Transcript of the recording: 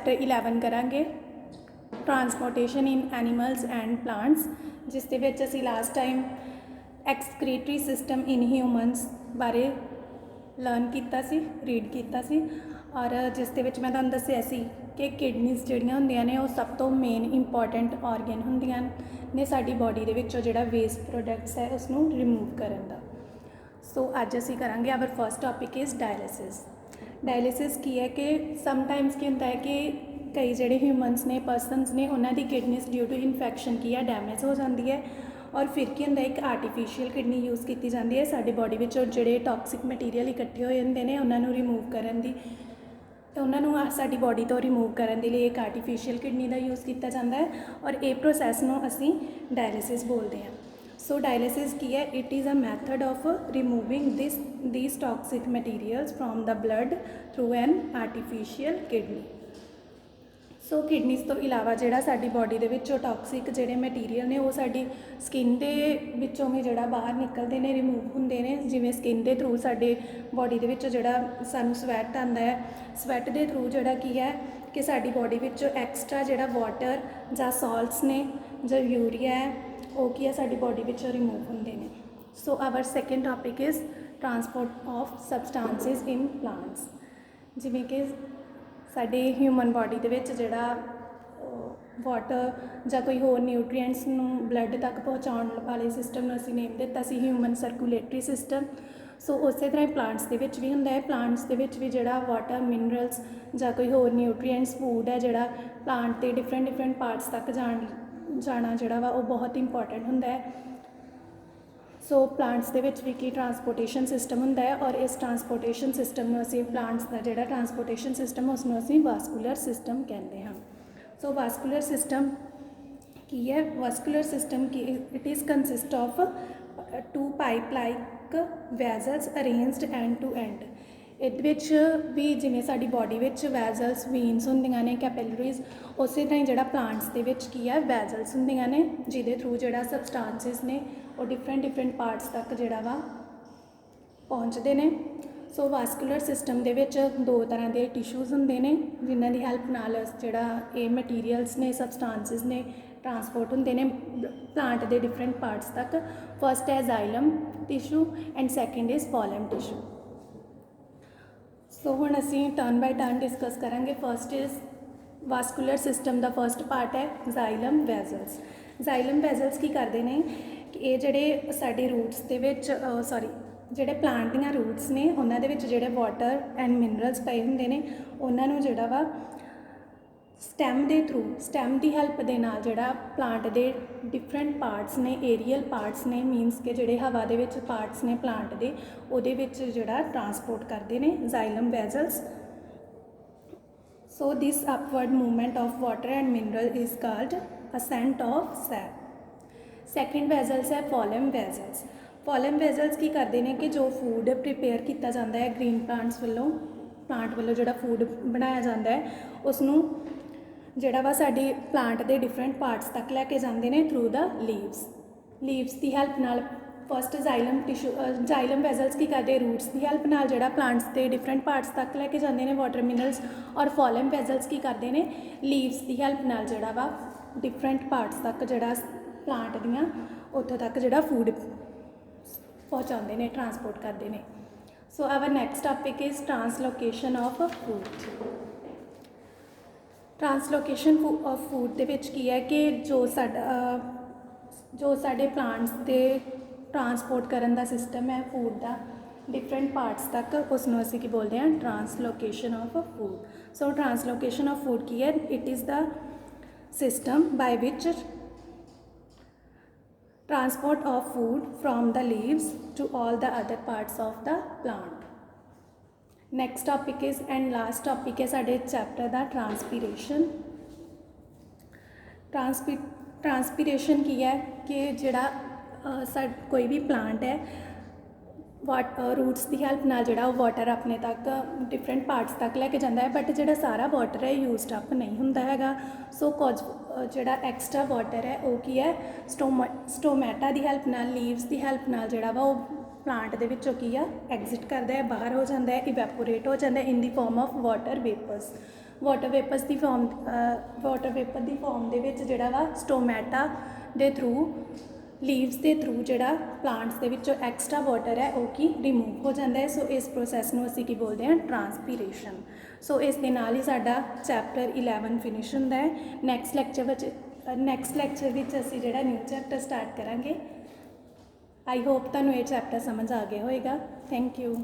Chapter 11 करांगे transportation in animals and plants, जिस दे विच असीं last time excretory system in humans बारे लर्न किया सी, रीड किया सी, और जिस दे विच मैं तुहानूं दस्सिया सी कि किडनीज़ जिहड़ियां हुंदियां ने वो सब तो मेन इंपॉर्टेंट ऑर्गन हुंदियां ने साडी बॉडी दे विचों जिहड़ा वेस्ट प्रोडक्ट्स है उसनूं रिमूव करन दा। सो अज असीं करांगे our first topic is dialysis. Dialysis की है कि समटाइम्स की होंदा है कि कई जिहड़े ह्यूमनस ने परसनस ने उन्हां दी किडनीज़ ड्यू टू इन्फैक्शन की है डैमेज हो जाती है, और फिर की होंदा एक आर्टिफिशियल किडनी यूज़ की जाती है साडी बॉडी विचों जिहड़े टॉक्सिक मटीरियल इकट्ठे होए हुंदे ने उन्हां रिमूव करन दी, उन्होंने साडी बॉडी तो रिमूव करने के लिए एक आर्टिफिशियल किडनी का यूज़ किया जाता है, और ये प्रोसैस नूं असीं डायलिसिस बोलते हैं। सो डायलिसिस की है, it is a method of removing this toxic materials from the blood through an artificial kidney. So kidneys तो इलावा जिहड़ा साडी बॉडी दे विचों टॉक्सिक जिहड़े मटीरियल ने वो साडी स्किन दे विचों भी जिहड़ा बाहर निकलते हैं, रिमूव हुंदे ने, जिवें स्किन दे थ्रू साडे बॉडी दे विचों जिहड़ा सानूं स्वैट आंदा है, स्वैट दे थ्रू जिहड़ा की है कि साडी बॉडी विचों एक्सट्रा जिहड़ा वाटर जां सॉल्ट्स ने जां यूरिया है वो की है साडी बॉडी विचों रिमूव हुंदे ने। So our second topic is transport of substances in plants. जिवें कि साडे ह्यूमन बॉडी दे विच जिहड़ा वाटर जां कोई होर न्यूट्रीएंट्स नूं ब्लड तक पहुँचाउण वाले सिस्टम नूं असीं नेम दित्ता सी ह्यूमन सर्कुलेटरी सिस्टम। सो उस तरह प्लांट्स दे विच भी हुंदा है, प्लांट्स दे विच भी जिहड़ा वाटर मिनरल्स जां कोई होर न्यूट्रीएंट्स फूड है जिहड़ा प्लांट के डिफरेंट पार्ट्स तक जाना जिहड़ा वा वो बहुत इंपॉर्टेंट हुंदा है। सो प्लांट्स दे विच भी की ट्रांसपोर्टेशन सिस्टम हुंदा है, और इस ट्रांसपोर्टेशन सिस्टम नूं असीं प्लांट्स का जिहड़ा ट्रांसपोर्टेशन सिस्टम उसनूं असीं वास्कुलर सिस्टम कहते हैं। सो वास्कुलर सिस्टम की है, वास्कुलर सिस्टम की it is consist of 2 pipe like vessels arranged end to end. इहदे विच भी जिवें साडी बॉडी विच वैजल्स वीन्स हुंदियां ने कैपिलरीज, उस तरह ही जिहड़ा प्लांट्स दे विच की है वैजल्स हुंदियां ने जिहदे थ्रू जिहड़ा सबसटांसिस ने और डिफरेंट पार्ट्स तक जिहड़ा वा पहुँचते हैं। सो वास्कुलर सिस्टम दे विच 2 तरह के टिश्यूज़ हुंदे ने जिन्हां दी हैल्प नाल जिहड़ा ये मटीरियल्स ने सबसटांसिस ने ट्रांसपोर्ट हुंदे ने प्लांट के डिफरेंट पार्ट्स तक। फर्स्ट है xylem tissue and second is phloem tissue. So हुण असीं टर्न बाय टर्न डिस्कस करांगे। फर्स्ट इज़ वास्कुलर सिस्टम का फर्स्ट पार्ट है जाइलम वैजल्स। जाइलम वैजल्स की करते हैं कि ये जिहड़े साडे रूट्स दे विच जिहड़े प्लांट दीयां रूट्स ने उन्हां दे विच जिहड़े वाटर एंड मिनरल्स पए हुंदे ने उन्हां नूं जिहड़ा वा स्टैम दे थ्रू स्टैम की हैल्प दे नाल जिहड़ा प्लांट दे डिफरेंट पार्ट्स ने एरियल पार्ट्स ने मीनस के जिहड़े हवा दे विच पार्ट्स ने प्लांट दे उहदे विच जिहड़ा ट्रांसपोर्ट करते हैं xylem vessels. So this upward movement of water and mineral is called ascent of sap. Second vessels है फॉलम वैजल्स। फॉलम वैजल्स की करते हैं कि जो फूड प्रिपेयर किया जाता है ग्रीन प्लांट्स वालों प्लांट वालों जो फूड बनाया जाता है उसनूं जिहड़ा वा साडी प्लांट के डिफरेंट पार्ट्स तक लैके जाते हैं थ्रू द लीव्स की हैल्प नाल। First xylem tissue xylem vessels की करते रूट्स की हैल्प नाल जिहड़ा प्लांट्स के डिफरेंट पार्ट्स तक लैके जाते हैं वाटर मिनरल्स, और फॉलम वैजल्स की करते हैं लीव्स की हैल्प नाल जिहड़ा वा डिफरेंट पार्ट्स तक जिहड़ा प्लांट दियां उत्थों तक जिहड़ा फूड पहुँचाते हैं ट्रांसपोर्ट करते हैं। So our next topic is translocation of food. Translocation of food दे विच की है कि जो साडे प्लांट्स के ट्रांसपोर्ट करन दा सिस्टम है फूड का डिफरेंट पार्ट्स तक उसनूं असीं की बोलते हैं translocation of food. So translocation of food की है, it is the system by which transport of food from the leaves to all the other parts of the plant. Next topic is and last topic है साडे chapter दा transpiration. Transpiration की है कि जिहड़ा कोई भी प्लांट है रूट्स की हैल्प नाल जिहड़ा वाटर अपने तक डिफरेंट पार्ट्स तक लैके जाता है, बट जिहड़ा सारा वाटर है यूजड अप नहीं हुंदा हैगा। सो कुछ जिहड़ा एक्सट्रा वाटर है वो की है स्टोमैटा की हैल्प नाल लीव्स की हैल्प नाल जिहड़ा वा प्लांट दे विचों की है एग्जिट करता है, बाहर हो जाता है, इवैपोरेट हो जाता है in the form of water vapours. Water vapours ਦੀ ਫਾਰਮ ਦੇ ਵਿੱਚ ਜਿਹੜਾ ਵਾ ਸਟੋਮੈਟਾ ਦੇ ਥਰੂ ਲੀਵਸ ਦੇ ਥਰੂ ਜਿਹੜਾ ਪਲਾਂਟਸ ਦੇ ਵਿੱਚੋਂ ਐਕਸਟਰਾ ਵਾਟਰ ਹੈ ਉਹ ਕੀ ਰਿਮੂਵ ਹੋ ਜਾਂਦਾ ਹੈ। ਸੋ ਇਸ ਪ੍ਰੋਸੈਸ ਨੂੰ ਅਸੀਂ ਕੀ ਬੋਲਦੇ ਹਾਂ, ਟਰਾਂਸਪੀਰੇਸ਼ਨ। ਸੋ ਇਸ ਦੇ ਨਾਲ ਹੀ ਸਾਡਾ ਚੈਪਟਰ 11 ਫਿਨਿਸ਼ ਹੁੰਦਾ ਹੈ। ਨੈਕਸਟ ਲੈਕਚਰ ਵਿੱਚ ਅਸੀਂ ਜਿਹੜਾ ਨਿਊ ਚੈਪਟਰ ਸਟਾਰਟ ਕਰਾਂਗੇ। ਆਈ ਹੋਪ ਤੁਹਾਨੂੰ ਇਹ ਚੈਪਟਰ ਸਮਝ ਆ ਗਿਆ ਹੋਏਗਾ। Thank you.